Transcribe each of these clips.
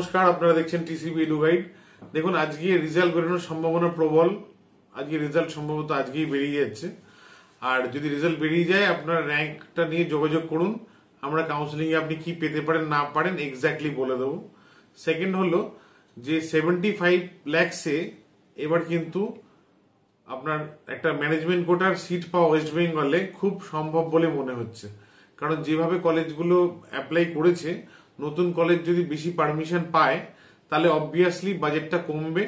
নমস্কার, আপনারা দেখছেন টিসিবি এডু গাইড। দেখুন, আজকে রেজাল্ট বেরোনোর সম্ভাবনা প্রবল। আজকে রেজাল্ট সম্ভবত আজকেই বেরিয়ে যাচ্ছে। আর যদি রেজাল্ট বেরিয়ে যায়, আপনার র্যাঙ্কটা নিয়ে যোগাযোগ করুন। আমরা কাউন্সিলিং এ আপনি কি পেতে পারেন না পারেন এক্স্যাক্টলি বলে দেবো। সেকেন্ড হলো যে 75 lakhs-এ এবার কিন্তু আপনার একটা ম্যানেজমেন্ট কোটার সিট পাওয়া ওয়েস্ট বেঙ্গলে খুব সম্ভব বলে মনে হচ্ছে। কারণ যেভাবে কলেজগুলো অ্যাপ্লাই করেছে, নতুন কলেজ যদি বেশি পারমিশন পায় তাহলে অবভিয়াসলি বাজেটটা কমবে।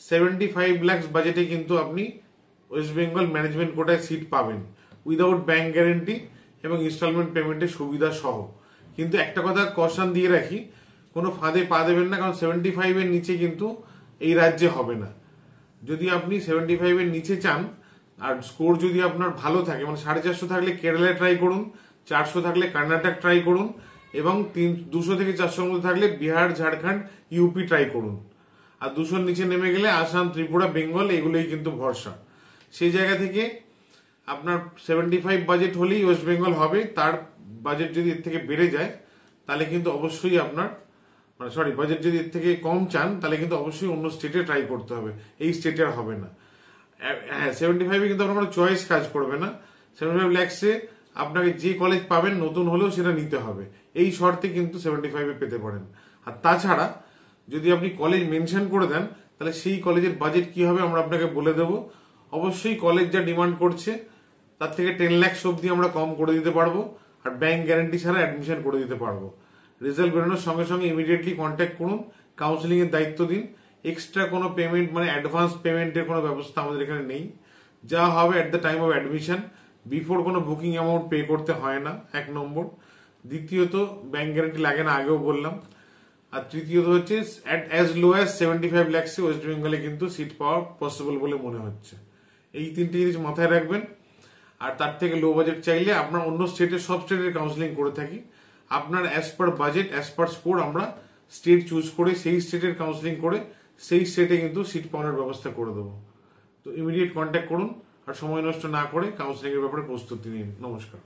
75 lakhs বাজেটে কিন্তু আপনি ওয়েস্ট বেঙ্গল ম্যানেজমেন্ট কোটায় সিট পাবেন উইদাউট ব্যাংক গ্যারেন্টি এবং ইনস্টলমেন্ট পেমেন্টের সুবিধা সহ। কিন্তু একটা কথা কশন দিয়ে রাখি, কোনো ফাঁদে পা দেবেন না, কারণ 75 এর নিচে কিন্তু এই রাজ্যে হবে না। যদি আপনি 75 এর নিচে চান আর স্কোর যদি আপনার ভালো থাকে, মানে 450 থাকলে কেরালা ট্রাই করুন, 400 থাকলে কর্ণাটক ট্রাই করুন এবং 200 থেকে 400 মধ্যে থাকলে বিহার, ঝাড়খণ্ড, ইউপি ট্রাই করুন। আর 200-র নিচে নেমে গেলে আসাম, ত্রিপুরা, বেঙ্গল এগুলোই কিন্তু ভরসা। সেই জায়গা থেকে আপনার 75 বাজেট হলেই ওয়েস্ট বেঙ্গল হবে। তার বাজেট যদি এর থেকে বেড়ে যায় তাহলে কিন্তু অবশ্যই আপনার বাজেট যদি এর থেকে কম চান তাহলে কিন্তু অবশ্যই অন্য স্টেটে ট্রাই করতে হবে। এই স্টেটে আর হবে না। হ্যাঁ, 75-এ কিন্তু আপনার কোনো চয়েস কাজ করবে না। 75 lakhs-এ আপনাকে যে কলেজ পাবেন নতুন হলেও সেটা নিতে হবে। এই শর্তে কিন্তু 75-এ পেতে পারেন। আর তাছাড়া যদি আপনি কলেজ মেনশন করে দেন তাহলে সেই কলেজের বাজেট কি হবে আমরা আপনাকে বলে দেব। অবশ্যই কলেজ যা ডিমান্ড করছে তার থেকে 10 lakhs অব্দি আমরা কম করে দিতে পারবো, আর ব্যাংক গ্যারান্টি ছাড়া অ্যাডমিশন করে দিতে পারবো। রেজাল্ট বেরোনোর সঙ্গে সঙ্গে ইমিডিয়েটলি কন্ট্যাক্ট করুন, কাউন্সিলিং এর দায়িত্ব দিন। এক্সট্রা কোনো পেমেন্ট মানে অ্যাডভান্স পেমেন্টের কোনো ব্যবস্থা আমাদের এখানে নেই। যা হবে at the time of admission, before কোনো বুকিং অ্যামাউন্ট পে করতে হয় না, 1 নম্বর। দ্বিতীয়ত, ব্যাংক গ্যারান্টি লাগে না, আগেও বললাম। আর তৃতীয়ত হচ্ছে অ্যাজ লো অ্যাজ 75 lakhs-এ ওয়েস্ট বেঙ্গলে কিন্তু সিট পাওয়া পসিবল বলে মনে হচ্ছে। এই 3টে জিনিস মাথায় রাখবেন। আর তার থেকে লো বাজেট চাইলে আপনার অন্য স্টেটের সব স্টেটের কাউন্সিলিং করে থাকি। আপনার as per budget, as per score আমরা স্টেট চুজ করে সেই স্টেটের কাউন্সিলিং করে সেই স্টেটে কিন্তু সিট পাওয়ার ব্যবস্থা করে দেবো। তো ইমিডিয়েট কন্ট্যাক্ট করুন আর সময় নষ্ট না করে কাউন্সিলিং এর ব্যাপারে প্রস্তুতি নিন। নমস্কার।